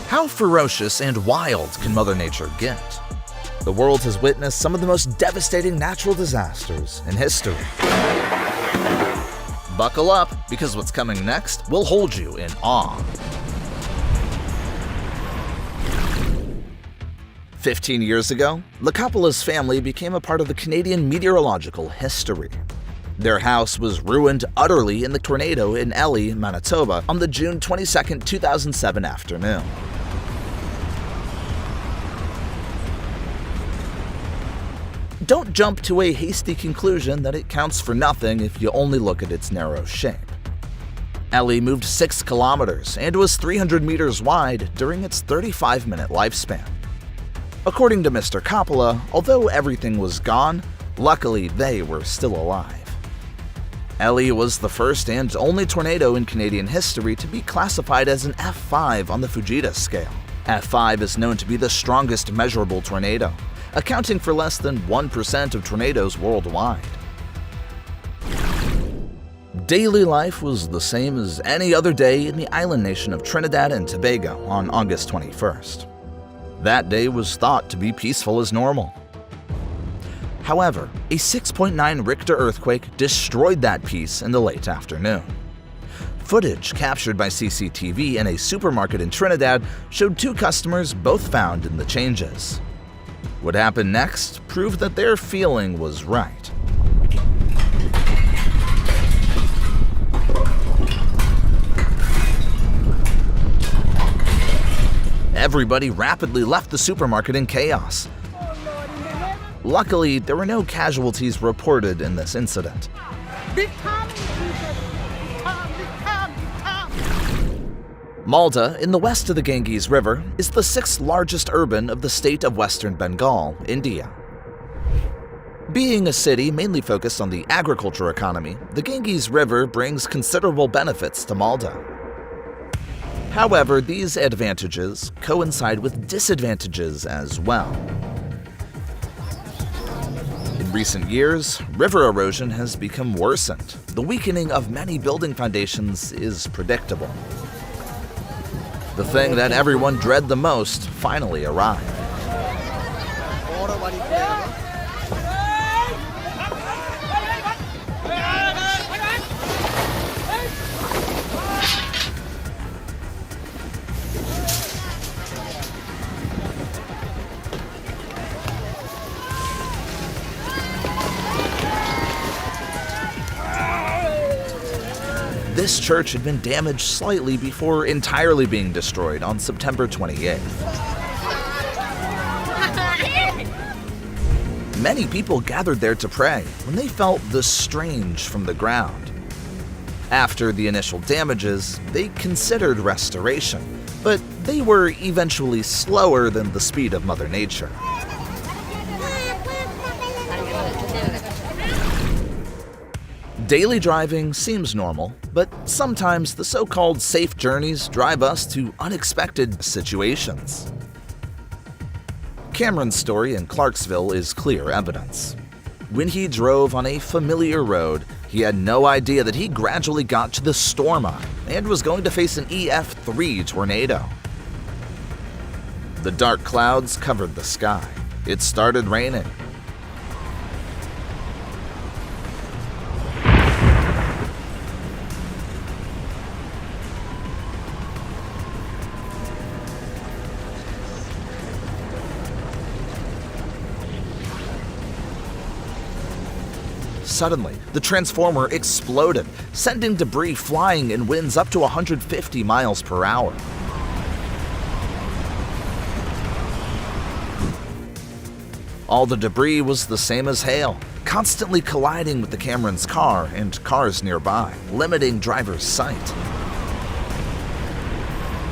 How ferocious and wild can Mother Nature get? The world has witnessed some of the most devastating natural disasters in history. Buckle up, because what's coming next will hold you in awe. 15 years ago, Lakapala's family became a part of the Canadian meteorological history. Their house was ruined utterly in the tornado in Elie, Manitoba on the June 22, 2007 afternoon. Don't jump to a hasty conclusion that it counts for nothing if you only look at its narrow shape. Elie moved 6 kilometers and was 300 meters wide during its 35-minute lifespan. According to Mr. Kapala, although everything was gone, luckily they were still alive. Elie was the first and only tornado in Canadian history to be classified as an F5 on the Fujita scale. F5 is known to be the strongest measurable tornado, accounting for less than 1% of tornadoes worldwide. Daily life was the same as any other day in the island nation of Trinidad and Tobago on August 21st. That day was thought to be peaceful as normal. However, a 6.9 Richter earthquake destroyed that peace in the late afternoon. Footage captured by CCTV in a supermarket in Trinidad showed 2 customers both found in the changes. What happened next proved that their feeling was right. Everybody rapidly left the supermarket in chaos. Luckily, there were no casualties reported in this incident. Malda, in the west of the Ganges River, is the 6th largest urban of the state of Western Bengal, India. Being a city mainly focused on the agriculture economy, the Ganges River brings considerable benefits to Malda. However, these advantages coincide with disadvantages as well. In recent years, river erosion has become worsened. The weakening of many building foundations is predictable. The thing that everyone dread the most finally arrived. This church had been damaged slightly before entirely being destroyed on September 28th. Many people gathered there to pray when they felt the strange from the ground. After the initial damages, they considered restoration, but they were eventually slower than the speed of Mother Nature. Daily driving seems normal, but sometimes the so-called safe journeys drive us to unexpected situations. Cameron's story in Clarksville is clear evidence. When he drove on a familiar road, he had no idea that he gradually got to the storm eye and was going to face an EF3 tornado. The dark clouds covered the sky. It started raining. Suddenly, the transformer exploded, sending debris flying in winds up to 150 miles per hour. All the debris was the same as hail, constantly colliding with the Cameron's car and cars nearby, limiting drivers' sight.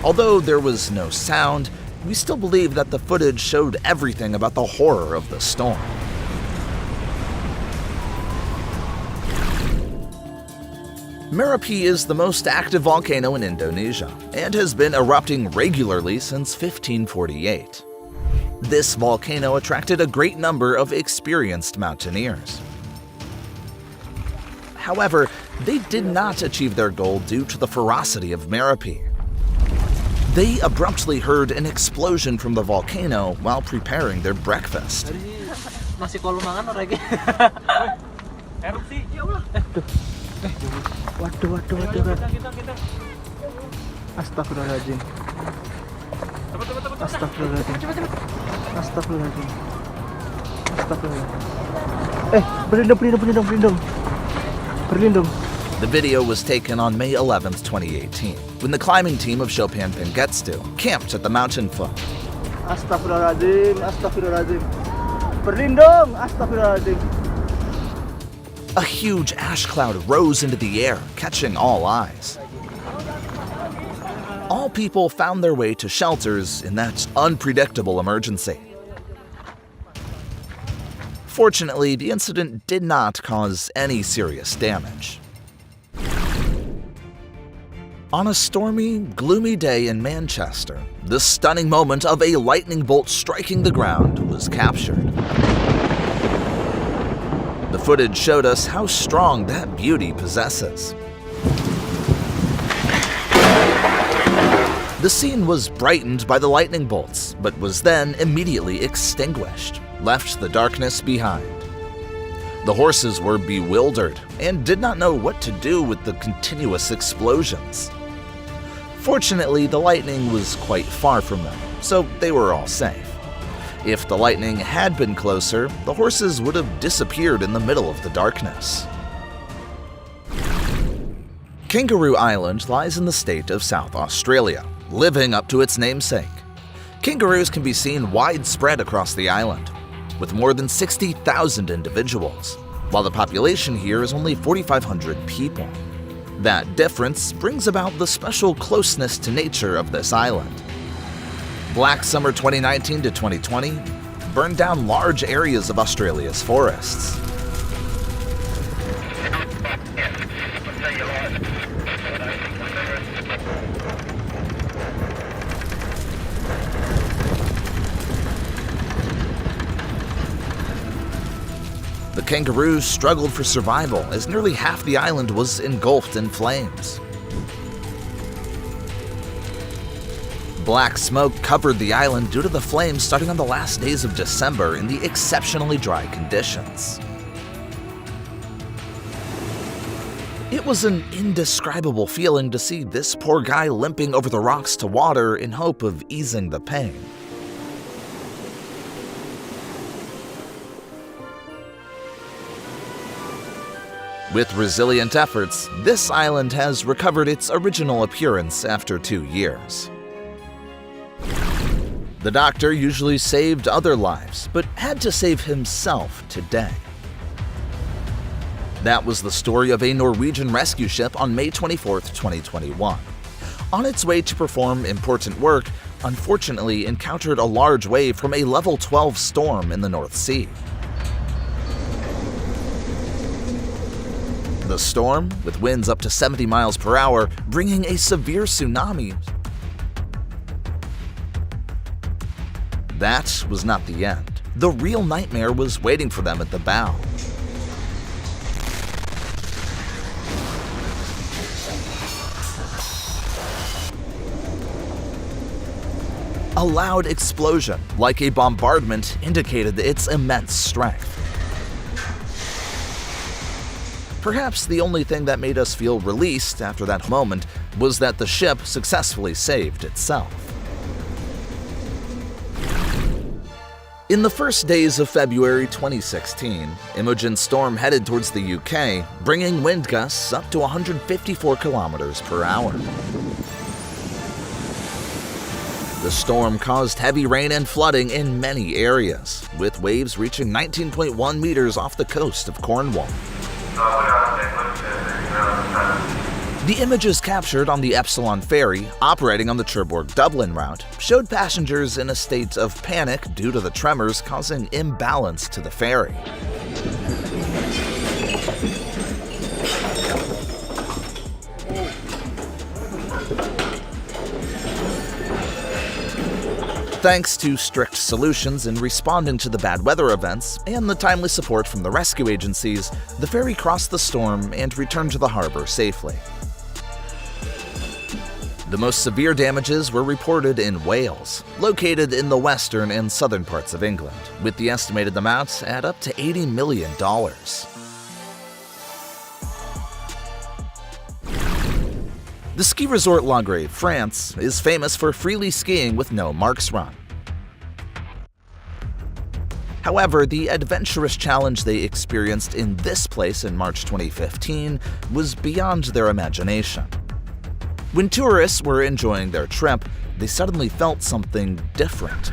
Although there was no sound, we still believe that the footage showed everything about the horror of the storm. Merapi is the most active volcano in Indonesia and has been erupting regularly since 1548. This volcano attracted a great number of experienced mountaineers. However, they did not achieve their goal due to the ferocity of Merapi. They abruptly heard an explosion from the volcano while preparing their breakfast. Nasi kolumangan lagi. Erupsi. Ya Allah. Waduh. Astagfirullahaladzim. Astagfirullahaladzim. Berlindung. The video was taken on May 11, 2018, when the climbing team of Chopin Pengetstu camped at the mountain foot. Astagfirullahaladzim. Berlindung. Astagfirullahaladzim. A huge ash cloud rose into the air, catching all eyes. All people found their way to shelters in that unpredictable emergency. Fortunately, the incident did not cause any serious damage. On a stormy, gloomy day in Manchester, the stunning moment of a lightning bolt striking the ground was captured. The footage showed us how strong that beauty possesses. The scene was brightened by the lightning bolts, but was then immediately extinguished, left the darkness behind. The horses were bewildered and did not know what to do with the continuous explosions. Fortunately, the lightning was quite far from them, so they were all safe. If the lightning had been closer, the horses would have disappeared in the middle of the darkness. Kangaroo Island lies in the state of South Australia, living up to its namesake. Kangaroos can be seen widespread across the island, with more than 60,000 individuals, while the population here is only 4,500 people. That difference brings about the special closeness to nature of this island. Black Summer 2019 to 2020 burned down large areas of Australia's forests. The kangaroos struggled for survival as nearly half the island was engulfed in flames. Black smoke covered the island due to the flames starting on the last days of December in the exceptionally dry conditions. It was an indescribable feeling to see this poor guy limping over the rocks to water in hope of easing the pain. With resilient efforts, this island has recovered its original appearance after 2 years. The doctor usually saved other lives, but had to save himself today. That was the story of a Norwegian rescue ship on May 24, 2021. On its way to perform important work, unfortunately encountered a large wave from a level 12 storm in the North Sea. The storm, with winds up to 70 miles per hour, bringing a severe tsunami. That was not the end. The real nightmare was waiting for them at the bow. A loud explosion, like a bombardment, indicated its immense strength. Perhaps the only thing that made us feel released after that moment was that the ship successfully saved itself. In the first days of February 2016, Imogen's storm headed towards the UK, bringing wind gusts up to 154 kilometers per hour. The storm caused heavy rain and flooding in many areas, with waves reaching 19.1 meters off the coast of Cornwall. The images captured on the Epsilon ferry, operating on the Cherbourg-Dublin route, showed passengers in a state of panic due to the tremors causing imbalance to the ferry. Thanks to strict solutions in responding to the bad weather events and the timely support from the rescue agencies, the ferry crossed the storm and returned to the harbor safely. The most severe damages were reported in Wales, located in the western and southern parts of England, with the estimated amount at up to $80 million. The ski resort Langrave, France, is famous for freely skiing with no marks run. However, the adventurous challenge they experienced in this place in March 2015 was beyond their imagination. When tourists were enjoying their trip, they suddenly felt something different.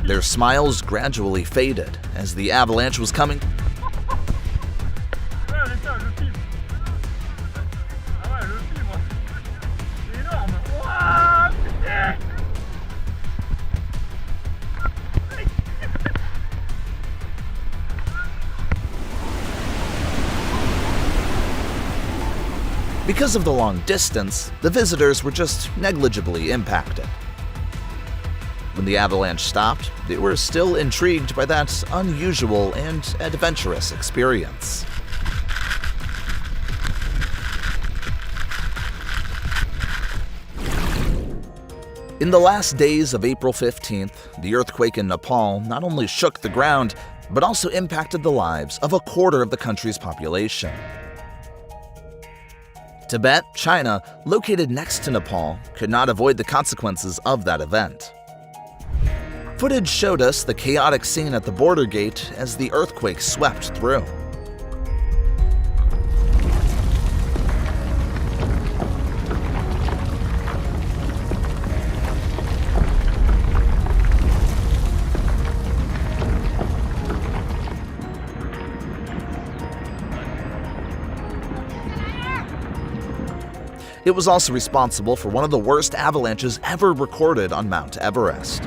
Their smiles gradually faded as the avalanche was coming. Because of the long distance, the visitors were just negligibly impacted. When the avalanche stopped, they were still intrigued by that unusual and adventurous experience. In the last days of April 15th, the earthquake in Nepal not only shook the ground, but also impacted the lives of a quarter of the country's population. Tibet, China, located next to Nepal, could not avoid the consequences of that event. Footage showed us the chaotic scene at the border gate as the earthquake swept through. It was also responsible for one of the worst avalanches ever recorded on Mount Everest.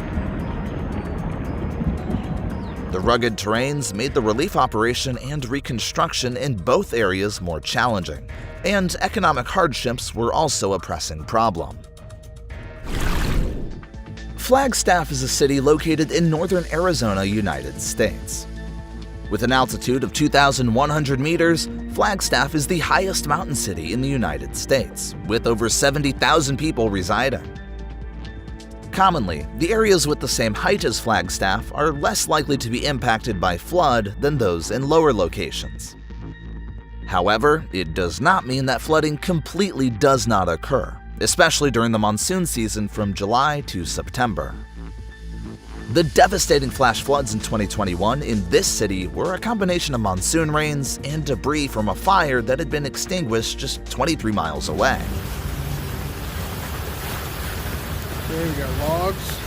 The rugged terrains made the relief operation and reconstruction in both areas more challenging, and economic hardships were also a pressing problem. Flagstaff is a city located in northern Arizona, United States. With an altitude of 2,100 meters, Flagstaff is the highest mountain city in the United States, with over 70,000 people residing. Commonly, the areas with the same height as Flagstaff are less likely to be impacted by flood than those in lower locations. However, it does not mean that flooding completely does not occur, especially during the monsoon season from July to September. The devastating flash floods in 2021 in this city were a combination of monsoon rains and debris from a fire that had been extinguished just 23 miles away. Okay, we got logs.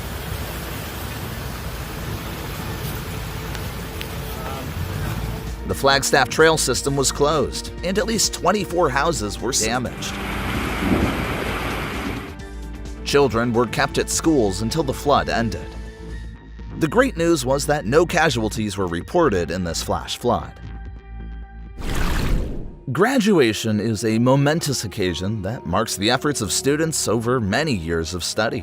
The Flagstaff trail system was closed, and at least 24 houses were damaged. Children were kept at schools until the flood ended. The great news was that no casualties were reported in this flash flood. Graduation is a momentous occasion that marks the efforts of students over many years of study.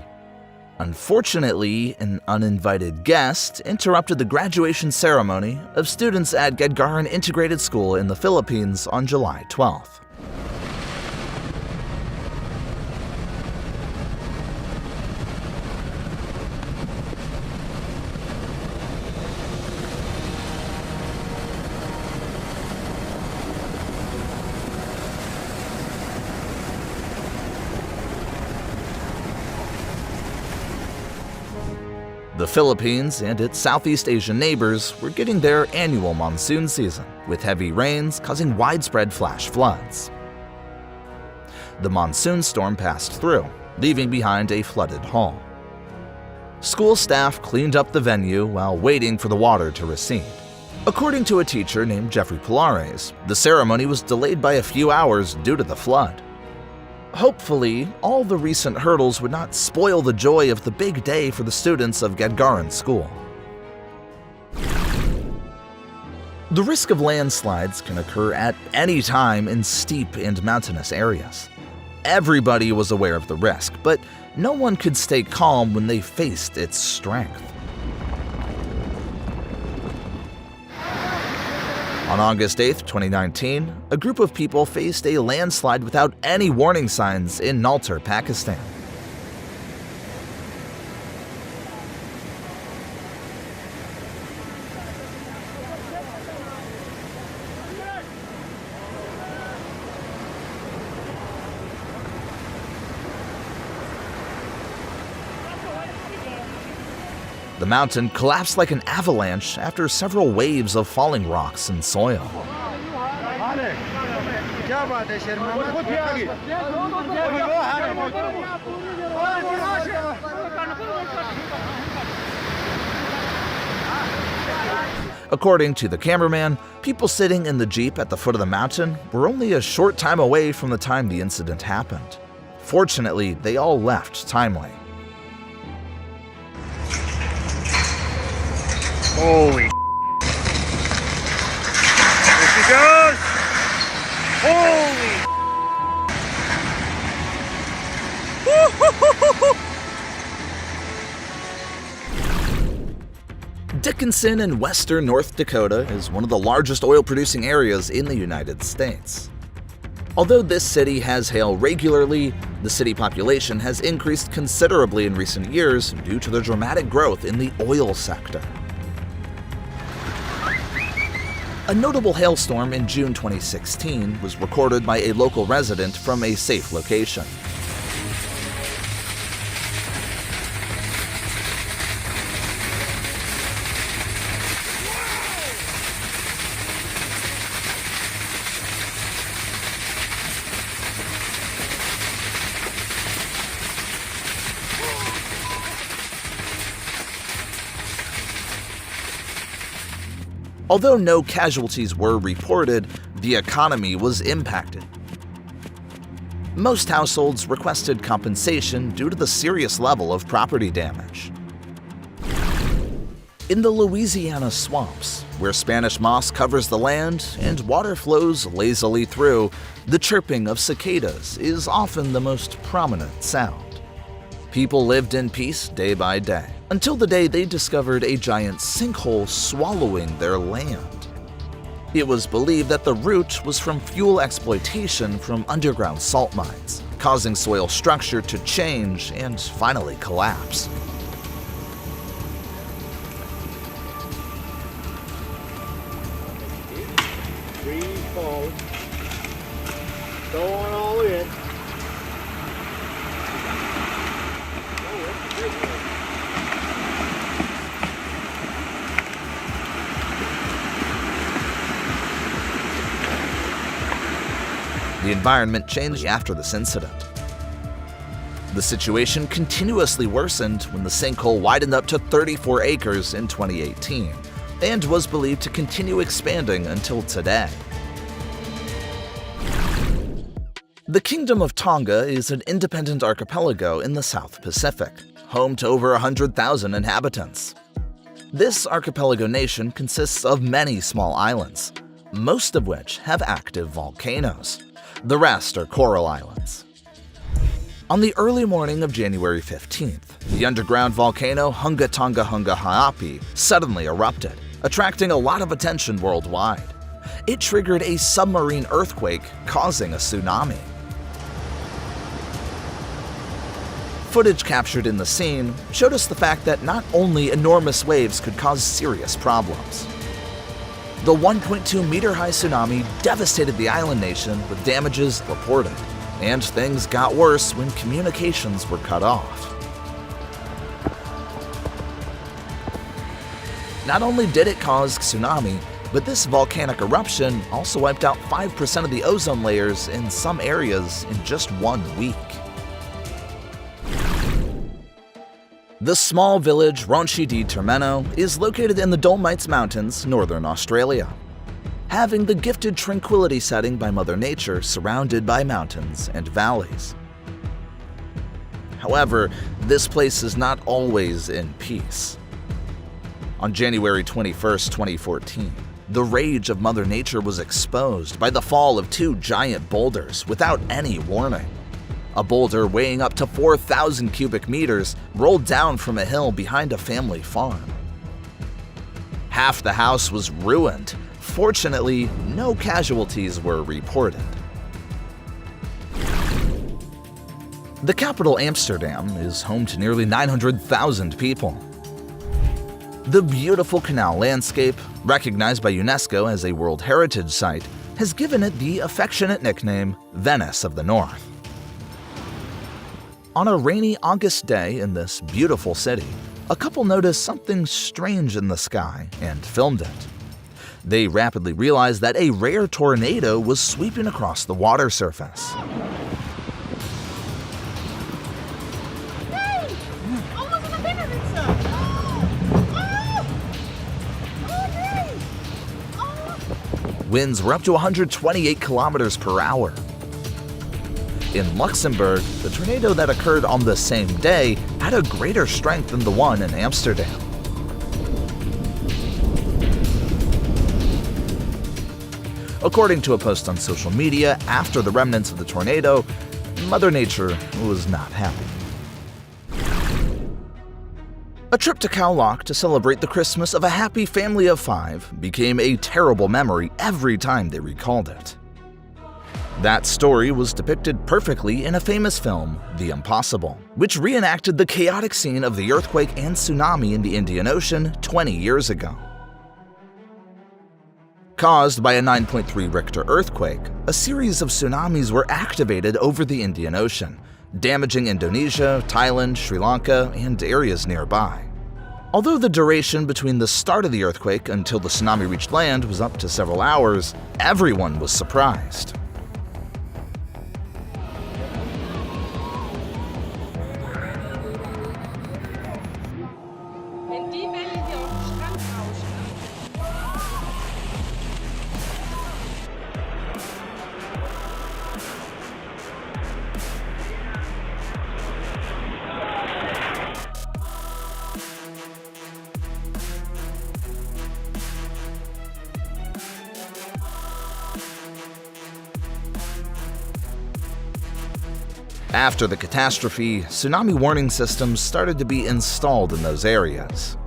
Unfortunately, an uninvited guest interrupted the graduation ceremony of students at Gadgaran Integrated School in the Philippines on July 12th. The Philippines and its Southeast Asian neighbors were getting their annual monsoon season, with heavy rains causing widespread flash floods. The monsoon storm passed through, leaving behind a flooded hall. School staff cleaned up the venue while waiting for the water to recede. According to a teacher named Jeffrey Pilares, the ceremony was delayed by a few hours due to the flood. Hopefully, all the recent hurdles would not spoil the joy of the big day for the students of Gadgaran School. The risk of landslides can occur at any time in steep and mountainous areas. Everybody was aware of the risk, but no one could stay calm when they faced its strength. On August 8, 2019, a group of people faced a landslide without any warning signs in Naltar, Pakistan. The mountain collapsed like an avalanche after several waves of falling rocks and soil. According to the cameraman, people sitting in the Jeep at the foot of the mountain were only a short time away from the time the incident happened. Fortunately, they all left timely. Holy there she goes! Holy Dickinson in western North Dakota is one of the largest oil-producing areas in the United States. Although this city has hail regularly, the city population has increased considerably in recent years due to the dramatic growth in the oil sector. A notable hailstorm in June 2016 was recorded by a local resident from a safe location. Although no casualties were reported, the economy was impacted. Most households requested compensation due to the serious level of property damage. In the Louisiana swamps, where Spanish moss covers the land and water flows lazily through, the chirping of cicadas is often the most prominent sound. People lived in peace day by day, until the day they discovered a giant sinkhole swallowing their land. It was believed that the root was from fuel exploitation from underground salt mines, causing soil structure to change and finally collapse. breathe forward. Go on all in. The environment changed after this incident. The situation continuously worsened when the sinkhole widened up to 34 acres in 2018 and was believed to continue expanding until today. The Kingdom of Tonga is an independent archipelago in the South Pacific, home to over 100,000 inhabitants. This archipelago nation consists of many small islands, most of which have active volcanoes. The rest are coral islands. On the early morning of January 15th, the underground volcano Hunga Tonga Hunga Ha'api suddenly erupted, attracting a lot of attention worldwide. It triggered a submarine earthquake, causing a tsunami. Footage captured in the scene showed us the fact that not only enormous waves could cause serious problems. The 1.2-meter-high tsunami devastated the island nation with damages reported, and things got worse when communications were cut off. Not only did it cause tsunami, but this volcanic eruption also wiped out 5% of the ozone layers in some areas in just 1 week. The small village Ronchi di Termeno is located in the Dolomites Mountains, northern Australia, having the gifted tranquility setting by Mother Nature surrounded by mountains and valleys. However, this place is not always in peace. On January 21, 2014, the rage of Mother Nature was exposed by the fall of 2 giant boulders without any warning. A boulder weighing up to 4,000 cubic meters rolled down from a hill behind a family farm. Half the house was ruined, Fortunately, no casualties were reported. The capital, Amsterdam, is home to nearly 900,000 people. The beautiful canal landscape, recognized by UNESCO as a World Heritage Site, has given it the affectionate nickname Venice of the North. On a rainy August day in this beautiful city, a couple noticed something strange in the sky and filmed it. They rapidly realized that a rare tornado was sweeping across the water surface. Winds were up to 128 kilometers per hour. In Luxembourg, the tornado that occurred on the same day had a greater strength than the one in Amsterdam. According to a post on social media after the remnants of the tornado, Mother Nature was not happy. A trip to Khao to celebrate the Christmas of a happy family of 5 became a terrible memory every time they recalled it. That story was depicted perfectly in a famous film, The Impossible, which reenacted the chaotic scene of the earthquake and tsunami in the Indian Ocean 20 years ago. Caused by a 9.3 Richter earthquake, a series of tsunamis were activated over the Indian Ocean, damaging Indonesia, Thailand, Sri Lanka, and areas nearby. Although the duration between the start of the earthquake until the tsunami reached land was up to several hours, everyone was surprised. After the catastrophe, tsunami warning systems started to be installed in those areas.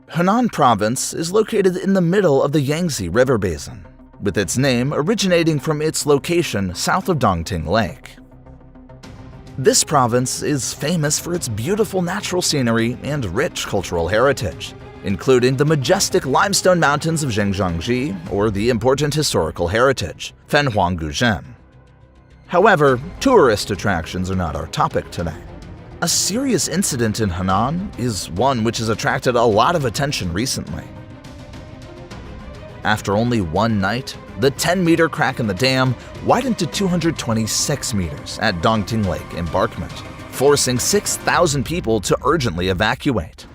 Henan Province is located in the middle of the Yangtze River Basin, with its name originating from its location south of Dongting Lake. This province is famous for its beautiful natural scenery and rich cultural heritage, including the majestic limestone mountains of Zhangjiangji or the important historical heritage, Fenhuangguzhen. However, tourist attractions are not our topic today. A serious incident in Henan is one which has attracted a lot of attention recently. After only one night, the 10-meter crack in the dam widened to 226 meters at Dongting Lake embankment, forcing 6,000 people to urgently evacuate.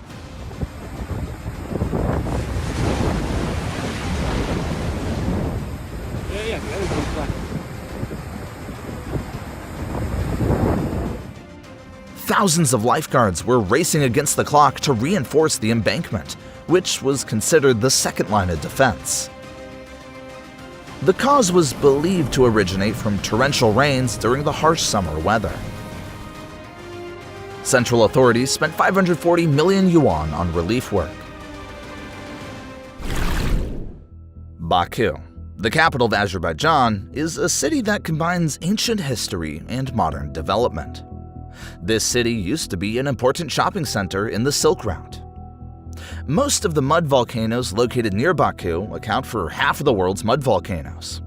Thousands of lifeguards were racing against the clock to reinforce the embankment, which was considered the second line of defense. The cause was believed to originate from torrential rains during the harsh summer weather. Central authorities spent 540 million yuan on relief work. Baku, the capital of Azerbaijan, is a city that combines ancient history and modern development. This city used to be an important shopping center in the Silk Route. Most of the mud volcanoes located near Baku account for half of the world's mud volcanoes.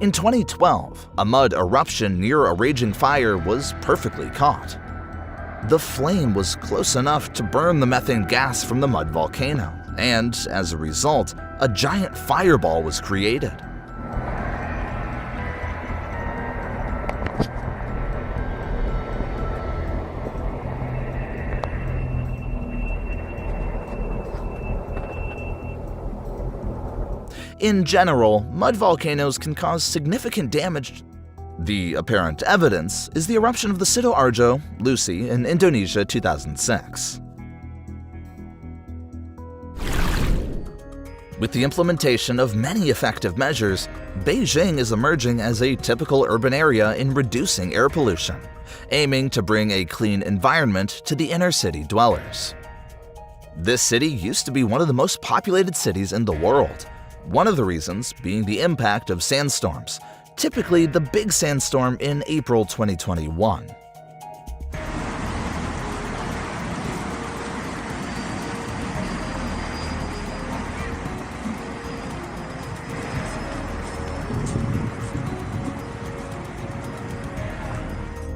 In 2012, a mud eruption near a raging fire was perfectly caught. The flame was close enough to burn the methane gas from the mud volcano, and as a result, a giant fireball was created. In general, mud volcanoes can cause significant damage. The apparent evidence is the eruption of the Sidoarjo, Lucy, in Indonesia 2006. With the implementation of many effective measures, Beijing is emerging as a typical urban area in reducing air pollution, aiming to bring a clean environment to the inner city dwellers. This city used to be one of the most populated cities in the world, one of the reasons being the impact of sandstorms, typically the big sandstorm in April 2021.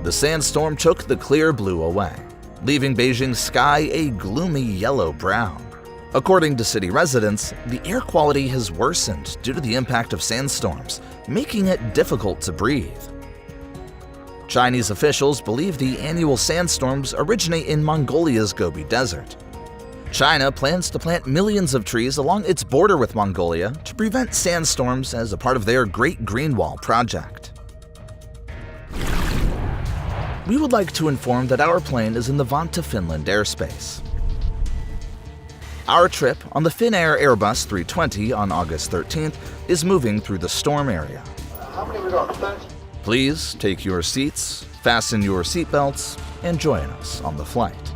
The sandstorm took the clear blue away, leaving Beijing's sky a gloomy yellow-brown. According to city residents, the air quality has worsened due to the impact of sandstorms, making it difficult to breathe. Chinese officials believe the annual sandstorms originate in Mongolia's Gobi Desert. China plans to plant millions of trees along its border with Mongolia to prevent sandstorms as a part of their Great Green Wall project. We would like to inform that our plane is in the Vantaa, Finland airspace. Our trip on the Finnair Airbus 320 on August 13th is moving through the storm area. How many we got? 30? Please take your seats, fasten your seatbelts, and join us on the flight.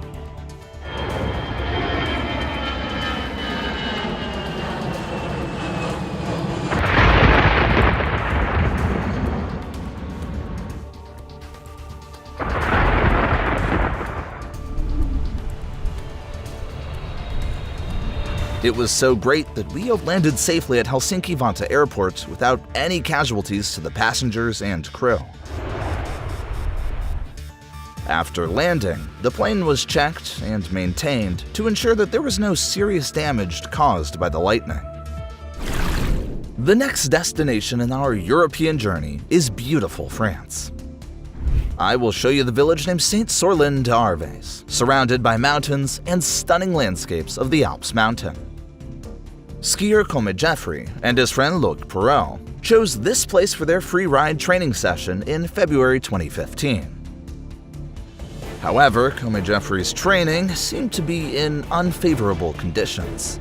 It was so great that we landed safely at Helsinki-Vantaa Airport without any casualties to the passengers and crew. After landing, the plane was checked and maintained to ensure that there was no serious damage caused by the lightning. The next destination in our European journey is beautiful France. I will show you the village named Saint-Sorlin-d'Arves, surrounded by mountains and stunning landscapes of the Alps mountain. Skier Come Jeffrey and his friend Luc Perrault chose this place for their free ride training session in February 2015. However, Come Jeffrey's training seemed to be in unfavorable conditions.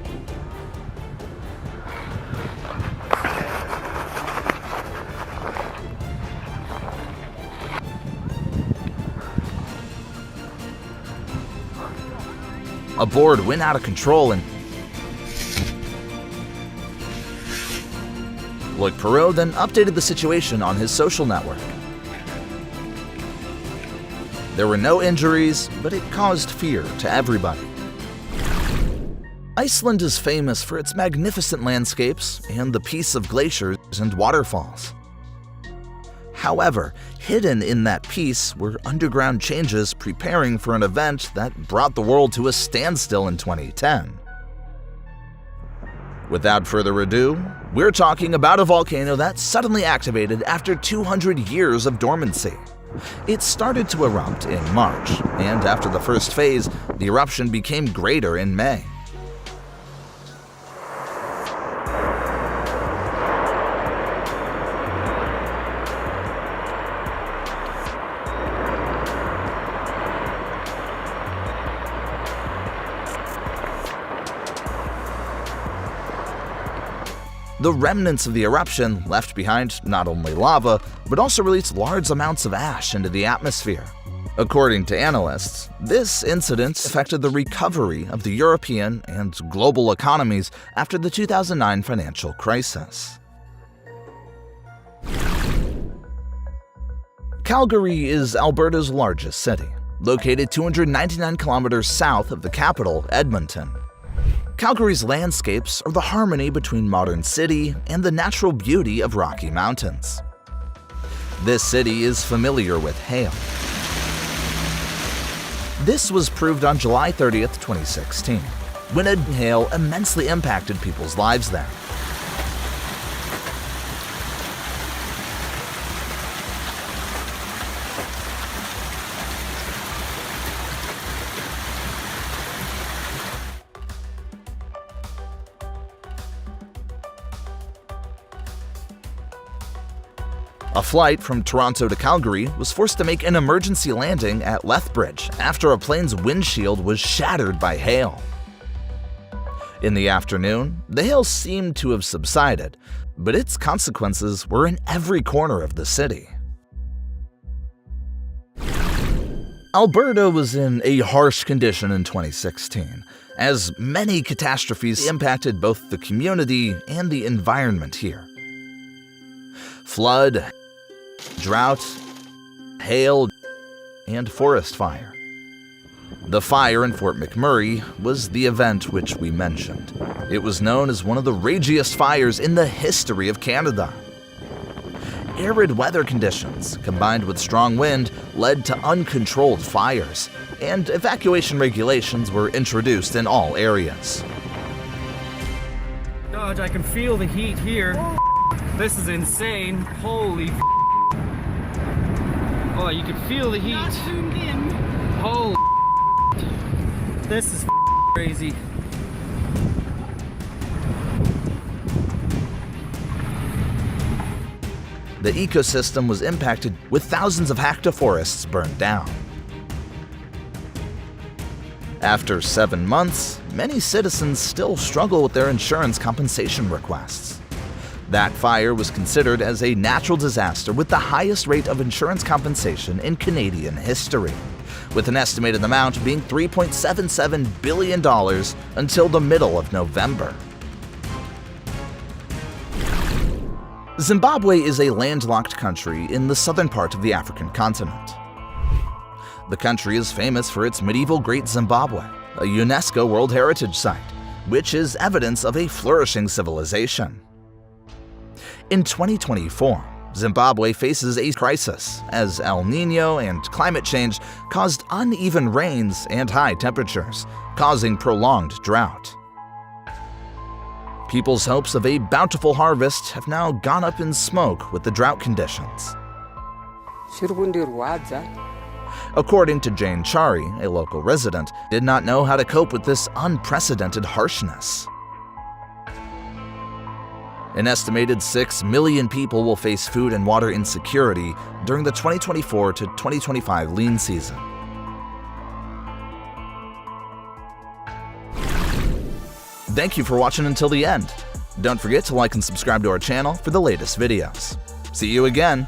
A board went out of control and Luc Perrault then updated the situation on his social network. There were no injuries, but it caused fear to everybody. Iceland is famous for its magnificent landscapes and the peace of glaciers and waterfalls. However, hidden in that peace were underground changes preparing for an event that brought the world to a standstill in 2010. Without further ado, we're talking about a volcano that suddenly activated after 200 years of dormancy. It started to erupt in March, and after the first phase, the eruption became greater in May. The remnants of the eruption left behind not only lava, but also released large amounts of ash into the atmosphere. According to analysts, this incident affected the recovery of the European and global economies after the 2009 financial crisis. Calgary is Alberta's largest city, located 299 kilometers south of the capital, Edmonton. Calgary's landscapes are the harmony between modern city and the natural beauty of Rocky Mountains. This city is familiar with hail. This was proved on July 30th, 2016, when a hail immensely impacted people's lives there. A flight from Toronto to Calgary was forced to make an emergency landing at Lethbridge after a plane's windshield was shattered by hail. In the afternoon, the hail seemed to have subsided, but its consequences were in every corner of the city. Alberta was in a harsh condition in 2016, as many catastrophes impacted both the community and the environment here. Flood, drought, hail, and forest fire. The fire in Fort McMurray was the event which we mentioned. It was known as one of the ragiest fires in the history of Canada. Arid weather conditions, combined with strong wind, led to uncontrolled fires, and evacuation regulations were introduced in all areas. Dodge, I can feel the heat here. This is insane. Holy oh, you can feel the heat. Holy this is crazy. The ecosystem was impacted with thousands of hectare forests burned down. After 7 months, many citizens still struggle with their insurance compensation requests. That fire was considered as a natural disaster with the highest rate of insurance compensation in Canadian history, with an estimated amount being $3.77 billion until the middle of November. Zimbabwe is a landlocked country in the southern part of the African continent. The country is famous for its medieval Great Zimbabwe, a UNESCO World Heritage Site, which is evidence of a flourishing civilization. In 2024, Zimbabwe faces a crisis as El Niño and climate change caused uneven rains and high temperatures, causing prolonged drought. People's hopes of a bountiful harvest have now gone up in smoke with the drought conditions. According to Jane Chari, a local resident, did not know how to cope with this unprecedented harshness. An estimated 6 million people will face food and water insecurity during the 2024 to 2025 lean season. Thank you for watching until the end. Don't forget to like and subscribe to our channel for the latest videos. See you again.